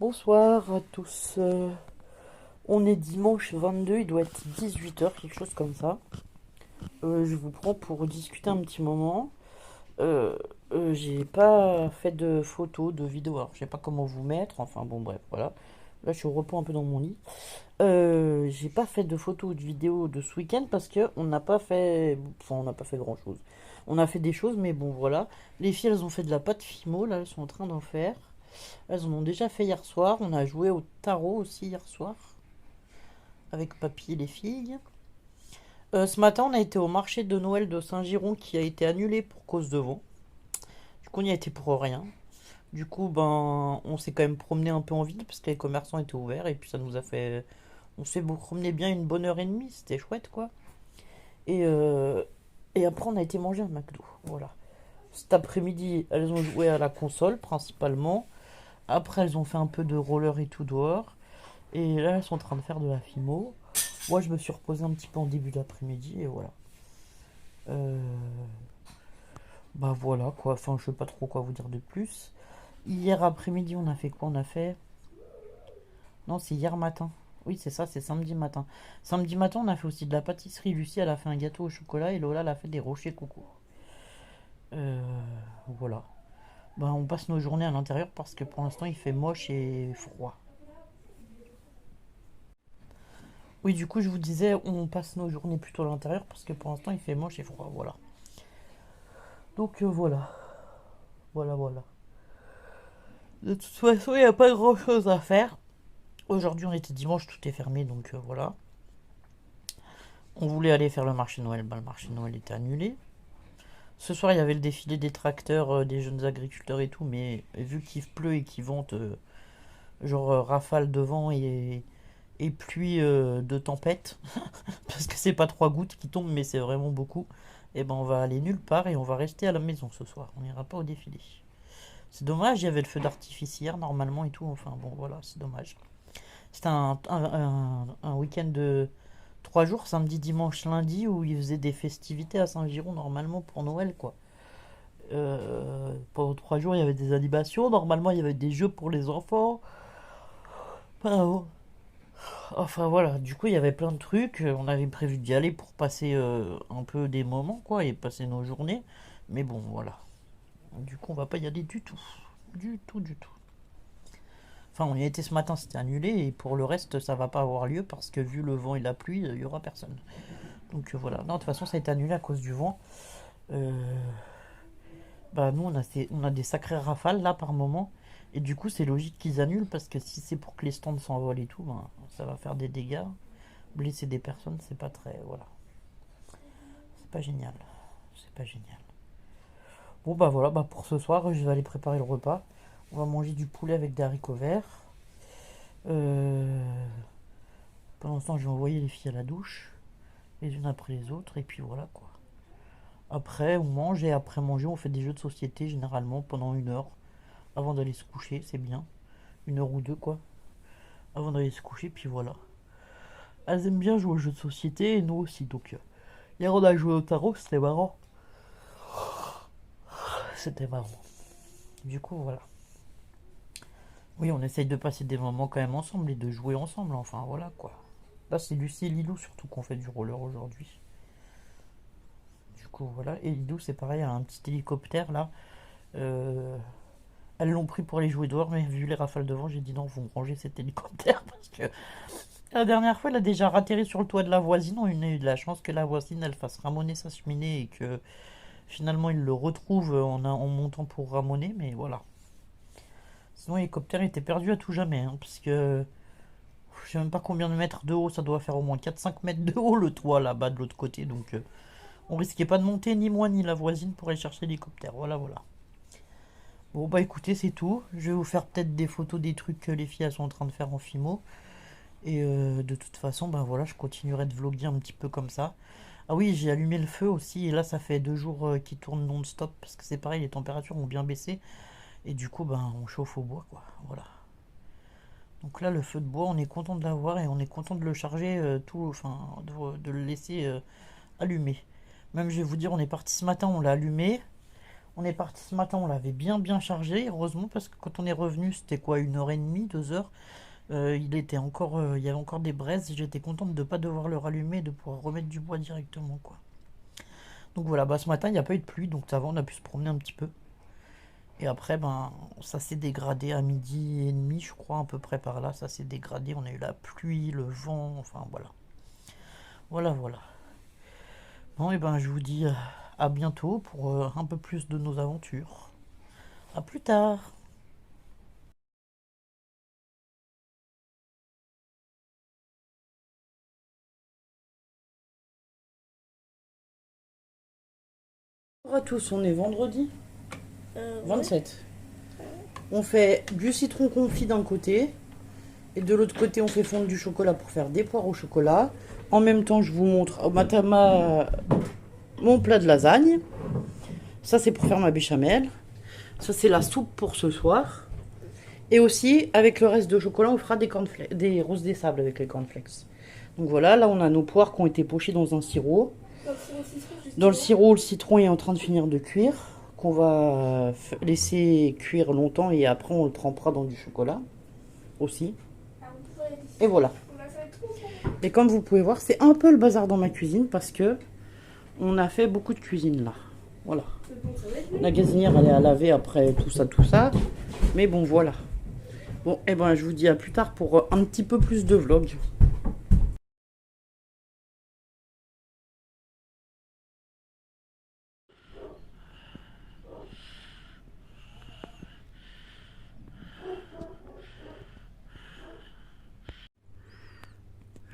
Bonsoir à tous. On est dimanche 22, il doit être 18 h, quelque chose comme ça. Je vous prends pour discuter un petit moment. Euh, j'ai pas fait de photos, de vidéos, alors je sais pas comment vous mettre, enfin bon bref, voilà. Là je suis au repos un peu dans mon lit. J'ai pas fait de photos ou de vidéos de ce week-end parce que on n'a pas fait, enfin on n'a pas fait grand-chose. On a fait des choses, mais bon voilà. Les filles elles ont fait de la pâte Fimo, là elles sont en train d'en faire. Elles en ont déjà fait hier soir. On a joué au tarot aussi hier soir avec papy et les filles. Ce matin, on a été au marché de Noël de Saint-Giron qui a été annulé pour cause de vent. Du coup, on y a été pour rien. Du coup, ben, on s'est quand même promené un peu en ville parce que les commerçants étaient ouverts et puis ça nous a fait. On s'est promené bien une bonne heure et demie. C'était chouette quoi. Et, euh, et après, on a été manger un McDo. Voilà. Cet après-midi, elles ont joué à la console principalement. Après, elles ont fait un peu de roller et tout dehors. Et là, elles sont en train de faire de la fimo. Moi, je me suis reposé un petit peu en début d'après-midi et voilà. Euh, Bah voilà quoi. Enfin, je sais pas trop quoi vous dire de plus. Hier après-midi, on a fait quoi? On a fait. Non, c'est hier matin. Oui, c'est ça, c'est samedi matin. Samedi matin, on a fait aussi de la pâtisserie. Lucie, elle a fait un gâteau au chocolat et Lola, elle a fait des rochers coco. Euh, voilà. Bah, on passe nos journées à l'intérieur parce que pour l'instant, il fait moche et froid. Oui, du coup, je vous disais, on passe nos journées plutôt à l'intérieur parce que pour l'instant, il fait moche et froid. Voilà. Donc voilà. Voilà, voilà. De toute façon, il n'y a pas grand chose à faire. Aujourd'hui, on était dimanche, tout est fermé, donc voilà. On voulait aller faire le marché de Noël, bah, le marché de Noël était annulé. Ce soir, il y avait le défilé des tracteurs, des jeunes agriculteurs et tout, mais vu qu'il pleut et qu'il vente, genre rafale de vent et pluie de tempête, parce que c'est pas trois gouttes qui tombent, mais c'est vraiment beaucoup, et ben on va aller nulle part et on va rester à la maison ce soir. On n'ira pas au défilé. C'est dommage, il y avait le feu d'artifice hier normalement et tout, enfin bon voilà, c'est dommage. C'était un week-end de 3 jours, samedi, dimanche, lundi, où ils faisaient des festivités à Saint-Giron normalement pour Noël, quoi. Pendant 3 jours, il y avait des animations. Normalement, il y avait des jeux pour les enfants. Enfin, enfin, voilà, du coup, il y avait plein de trucs. On avait prévu d'y aller pour passer un peu des moments, quoi, et passer nos journées. Mais bon, voilà. Du coup, on va pas y aller du tout. Du tout, du tout. Enfin, on y était ce matin, c'était annulé, et pour le reste, ça va pas avoir lieu parce que vu le vent et la pluie, il y aura personne. Donc voilà. Non, de toute façon, ça a été annulé à cause du vent. Euh, Bah, nous, on a des sacrées rafales là par moment. Et du coup, c'est logique qu'ils annulent parce que si c'est pour que les stands s'envolent et tout, ben, ça va faire des dégâts. Blesser des personnes, c'est pas très. Voilà. C'est pas génial. C'est pas génial. Bon, bah voilà, bah pour ce soir, je vais aller préparer le repas. On va manger du poulet avec des haricots verts. Euh, Pendant ce temps, je vais envoyer les filles à la douche, les unes après les autres, et puis voilà quoi. Après, on mange et après manger, on fait des jeux de société généralement pendant 1 heure avant d'aller se coucher, c'est bien. 1 heure ou deux quoi, avant d'aller se coucher, puis voilà. Elles aiment bien jouer aux jeux de société et nous aussi, donc hier on a joué au tarot, c'était marrant. C'était marrant. Du coup, voilà. Oui, on essaye de passer des moments quand même ensemble et de jouer ensemble, enfin voilà quoi. Là, c'est Lucie et Lilou surtout qu'on fait du roller aujourd'hui. Du coup, voilà. Et Lilou, c'est pareil, elle a un petit hélicoptère là. Euh, Elles l'ont pris pour aller jouer dehors, mais vu les rafales de vent, j'ai dit non, vous rangez cet hélicoptère parce que la dernière fois, elle a déjà atterri sur le toit de la voisine. On a eu de la chance que la voisine elle fasse ramoner sa cheminée et que finalement il le retrouve en montant pour ramoner, mais voilà. Sinon, l'hélicoptère était perdu à tout jamais, hein, parce que je sais même pas combien de mètres de haut, ça doit faire au moins 4-5 mètres de haut le toit là-bas de l'autre côté, donc on risquait pas de monter ni moi ni la voisine pour aller chercher l'hélicoptère. Voilà, voilà. Bon, bah écoutez, c'est tout. Je vais vous faire peut-être des photos des trucs que les filles elles sont en train de faire en fimo. Et de toute façon, ben voilà, je continuerai de vlogger un petit peu comme ça. Ah oui, j'ai allumé le feu aussi, et là ça fait 2 jours qu'il tourne non-stop, parce que c'est pareil, les températures ont bien baissé, et du coup, ben on chauffe au bois, quoi. Voilà. Donc là, le feu de bois, on est content de l'avoir, et on est content de le charger tout, enfin, de le laisser allumé. Même, je vais vous dire, on est parti ce matin, on l'a allumé, On est parti ce matin, on l'avait bien chargé, heureusement, parce que quand on est revenu, c'était quoi, 1 heure et demie, 2 heures. Il était encore, il y avait encore des braises. J'étais contente de ne pas devoir le rallumer et de pouvoir remettre du bois directement, quoi. Donc voilà, bah ce matin, il n'y a pas eu de pluie, donc ça va, on a pu se promener un petit peu. Et après, ben, ça s'est dégradé à 12h30, je crois, à peu près par là. Ça s'est dégradé, on a eu la pluie, le vent, enfin voilà. Voilà. Bon, et ben, je vous dis à bientôt pour un peu plus de nos aventures. À plus tard. Bonjour à tous, on est vendredi Ouais. 27. On fait du citron confit d'un côté et de l'autre côté on fait fondre du chocolat pour faire des poires au chocolat. En même temps je vous montre mon plat de lasagne. Ça c'est pour faire ma béchamel. Ça c'est la soupe pour ce soir. Et aussi avec le reste de chocolat on fera des roses des sables avec les cornflakes. Donc voilà, là on a nos poires qui ont été pochées dans un sirop. Dans le sirop, le citron est en train de finir de cuire, qu'on va laisser cuire longtemps et après on le trempera dans du chocolat aussi. Et voilà. Et comme vous pouvez voir, c'est un peu le bazar dans ma cuisine parce que on a fait beaucoup de cuisine là. Voilà. La gazinière elle est à laver après tout ça. Mais bon voilà. Bon, et ben je vous dis à plus tard pour un petit peu plus de vlog.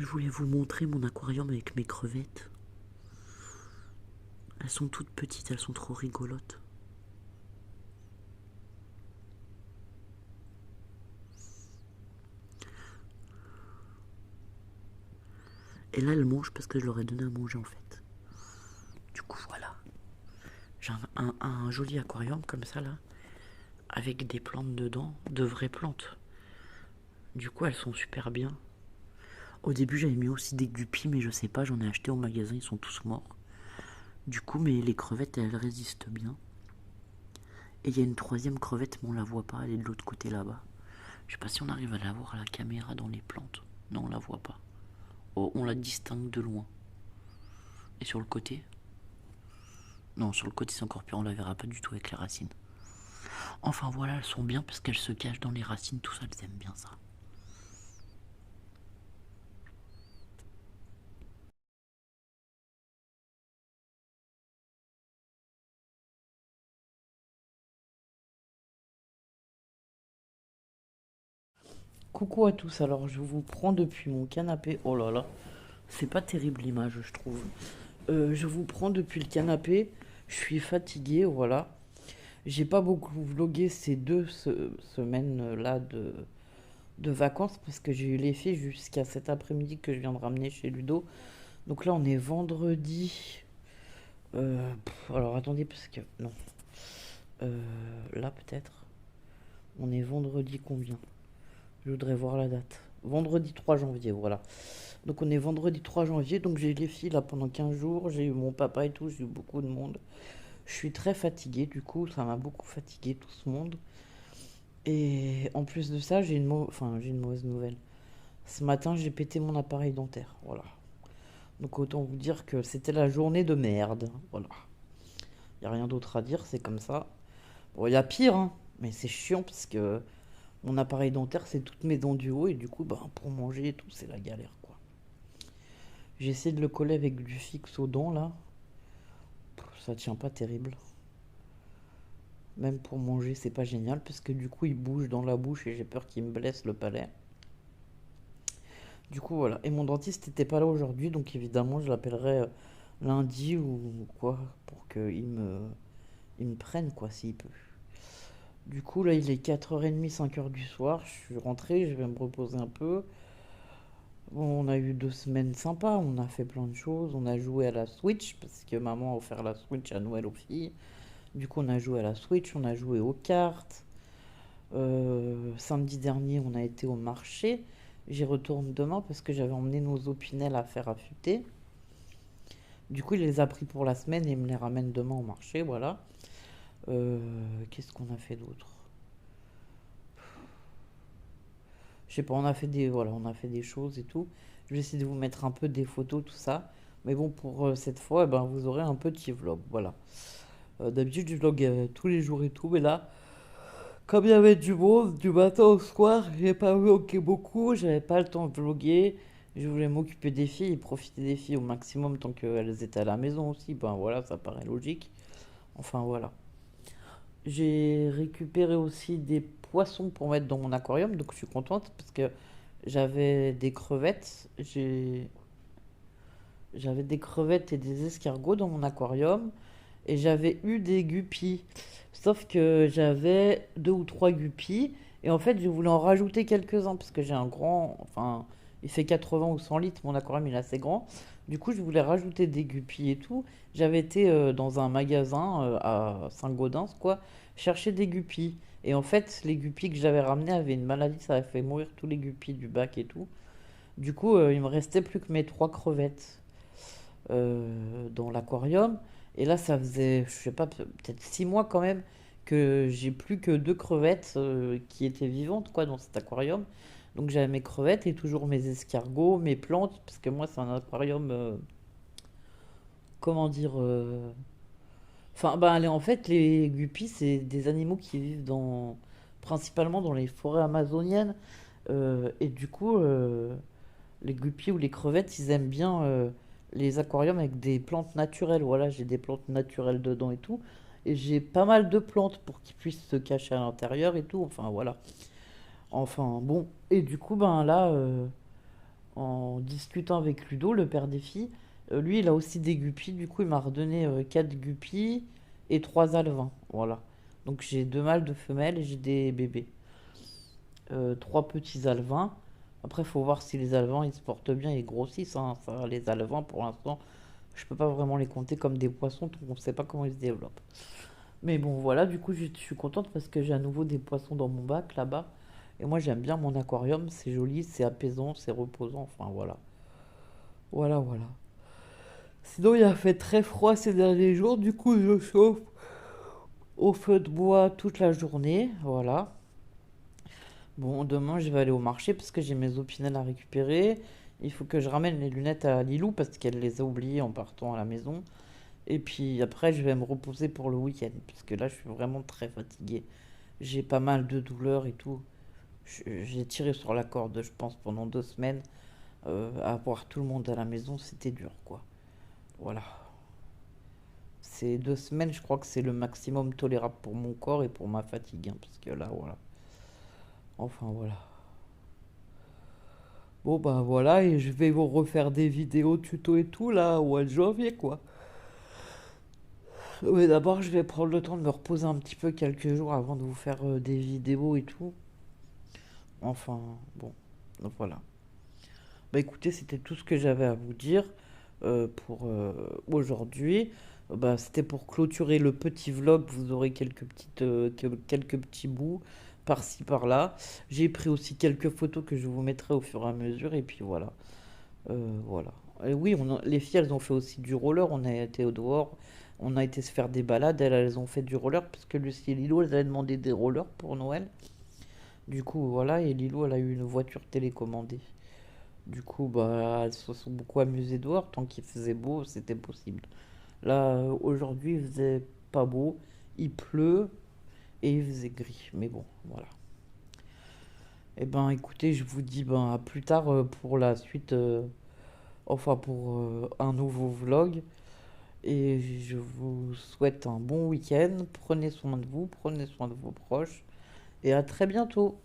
Je voulais vous montrer mon aquarium avec mes crevettes. Elles sont toutes petites, elles sont trop rigolotes. Et là, elles mangent parce que je leur ai donné à manger en fait. Du coup, voilà. J'ai un joli aquarium comme ça là, avec des plantes dedans, de vraies plantes. Du coup, elles sont super bien. Au début, j'avais mis aussi des guppies, mais je sais pas, j'en ai acheté au magasin, ils sont tous morts. Du coup, mais les crevettes, elles résistent bien. Et il y a une troisième crevette, mais on la voit pas, elle est de l'autre côté là-bas. Je sais pas si on arrive à la voir à la caméra dans les plantes. Non, on la voit pas. Oh, on la distingue de loin. Et sur le côté? Non, sur le côté c'est encore pire, on la verra pas du tout avec les racines. Enfin voilà, elles sont bien parce qu'elles se cachent dans les racines, tout ça, elles aiment bien ça. Coucou à tous, alors je vous prends depuis mon canapé. Oh là là, c'est pas terrible l'image, je trouve. Je vous prends depuis le canapé, je suis fatiguée, voilà. J'ai pas beaucoup vlogué ces semaines-là de vacances parce que j'ai eu les filles jusqu'à cet après-midi que je viens de ramener chez Ludo. Donc là, on est vendredi. Alors attendez, parce que. Non. Là, peut-être. On est vendredi combien? Je voudrais voir la date. Vendredi 3 janvier, voilà. Donc on est vendredi 3 janvier, donc j'ai eu les filles là pendant 15 jours, j'ai eu mon papa et tout, j'ai eu beaucoup de monde. Je suis très fatiguée, du coup, ça m'a beaucoup fatiguée tout ce monde. Et en plus de ça, j'ai une mauvaise nouvelle. Ce matin, j'ai pété mon appareil dentaire, voilà. Donc autant vous dire que c'était la journée de merde, voilà. Il n'y a rien d'autre à dire, c'est comme ça. Bon, il y a pire, hein, mais c'est chiant parce que mon appareil dentaire, c'est toutes mes dents du haut et du coup, bah, pour manger et tout, c'est la galère, quoi. J'ai essayé de le coller avec du fixe aux dents, là. Ça tient pas terrible. Même pour manger, c'est pas génial parce que du coup, il bouge dans la bouche et j'ai peur qu'il me blesse le palais. Du coup, voilà. Et mon dentiste n'était pas là aujourd'hui, donc évidemment, je l'appellerai lundi ou quoi pour il me prenne, quoi, s'il peut. Du coup, là, il est 4h30, 5h du soir. Je suis rentré, je vais me reposer un peu. Bon, on a eu 2 semaines sympas, on a fait plein de choses. On a joué à la Switch, parce que maman a offert la Switch à Noël aux filles. Du coup, on a joué à la Switch, on a joué aux cartes. Samedi dernier, on a été au marché. J'y retourne demain parce que j'avais emmené nos opinels à faire affûter. Du coup, il les a pris pour la semaine et il me les ramène demain au marché, voilà. Qu'est-ce qu'on a fait d'autre? Je sais pas, on a fait des, voilà, on a fait des choses et tout. Je vais essayer de vous mettre un peu des photos, tout ça. Mais bon, pour cette fois, eh ben, vous aurez un petit vlog, voilà. D'habitude, je vlog tous les jours et tout, mais là, comme il y avait du monde, du matin au soir, j'ai pas vlogué beaucoup, j'avais pas le temps de vloguer. Je voulais m'occuper des filles et profiter des filles au maximum tant qu'elles étaient à la maison aussi. Ben voilà, ça paraît logique. Enfin voilà. J'ai récupéré aussi des poissons pour mettre dans mon aquarium, donc je suis contente parce que j'avais des crevettes. J'avais des crevettes et des escargots dans mon aquarium et j'avais eu des guppies. Sauf que j'avais deux ou trois guppies et en fait je voulais en rajouter quelques-uns parce que j'ai un grand, enfin il fait 80 ou 100 litres, mon aquarium il est assez grand. Du coup je voulais rajouter des guppies et tout. J'avais été dans un magasin à Saint-Gaudens quoi, chercher des guppies. Et en fait les guppies que j'avais ramenés avaient une maladie, ça avait fait mourir tous les guppies du bac et tout. Du coup il me restait plus que mes trois crevettes dans l'aquarium. Et là, ça faisait, je sais pas, peut-être 6 mois quand même que j'ai plus que deux crevettes qui étaient vivantes quoi dans cet aquarium. Donc j'avais mes crevettes et toujours mes escargots, mes plantes, parce que moi c'est un aquarium, comment dire, enfin ben en fait les guppies c'est des animaux qui vivent principalement dans les forêts amazoniennes. Et du coup les guppies ou les crevettes, ils aiment bien les aquariums avec des plantes naturelles. Voilà, j'ai des plantes naturelles dedans et tout. Et j'ai pas mal de plantes pour qu'ils puissent se cacher à l'intérieur et tout. Enfin, voilà. Enfin, bon. Et du coup, ben là, en discutant avec Ludo, le père des filles, lui, il a aussi des guppies. Du coup, il m'a redonné 4 guppies et 3 alevins. Voilà. Donc, j'ai deux mâles, deux femelles et j'ai des bébés. Trois petits alevins. Après, il faut voir si les alevins ils se portent bien et grossissent, hein. Ça, les alevins, pour l'instant, je peux pas vraiment les compter comme des poissons, donc on ne sait pas comment ils se développent. Mais bon, voilà, du coup, je suis contente parce que j'ai à nouveau des poissons dans mon bac là-bas. Et moi, j'aime bien mon aquarium, c'est joli, c'est apaisant, c'est reposant, enfin voilà. Voilà, voilà. Sinon, il a fait très froid ces derniers jours, du coup, je chauffe au feu de bois toute la journée, voilà. Bon, demain, je vais aller au marché parce que j'ai mes opinels à récupérer. Il faut que je ramène les lunettes à Lilou parce qu'elle les a oubliées en partant à la maison. Et puis après, je vais me reposer pour le week-end parce que là, je suis vraiment très fatiguée. J'ai pas mal de douleurs et tout. J'ai tiré sur la corde, je pense, pendant 2 semaines. À avoir tout le monde à la maison, c'était dur, quoi. Voilà. Ces 2 semaines, je crois que c'est le maximum tolérable pour mon corps et pour ma fatigue, hein, parce que là, voilà. Enfin, voilà. Bon bah voilà, et je vais vous refaire des vidéos tuto et tout là au mois de janvier quoi. Mais d'abord je vais prendre le temps de me reposer un petit peu quelques jours avant de vous faire des vidéos et tout. Enfin bon, donc voilà. Bah écoutez, c'était tout ce que j'avais à vous dire pour aujourd'hui. Bah, c'était pour clôturer le petit vlog, vous aurez quelques petits bouts par-ci par-là. J'ai pris aussi quelques photos que je vous mettrai au fur et à mesure et puis voilà. Voilà. Et oui, les filles, elles ont fait aussi du roller. On a été au dehors, on a été se faire des balades. Elles ont fait du roller parce que Lucie et Lilo, elles avaient demandé des rollers pour Noël. Du coup, voilà. Et Lilo, elle a eu une voiture télécommandée. Du coup, bah, elles se sont beaucoup amusées dehors. Tant qu'il faisait beau, c'était possible. Là, aujourd'hui, il faisait pas beau. Il pleut et il faisait gris. Mais bon, voilà. Eh ben, écoutez, je vous dis ben, à plus tard pour la suite. Enfin pour un nouveau vlog. Et je vous souhaite un bon week-end. Prenez soin de vous, prenez soin de vos proches. Et à très bientôt.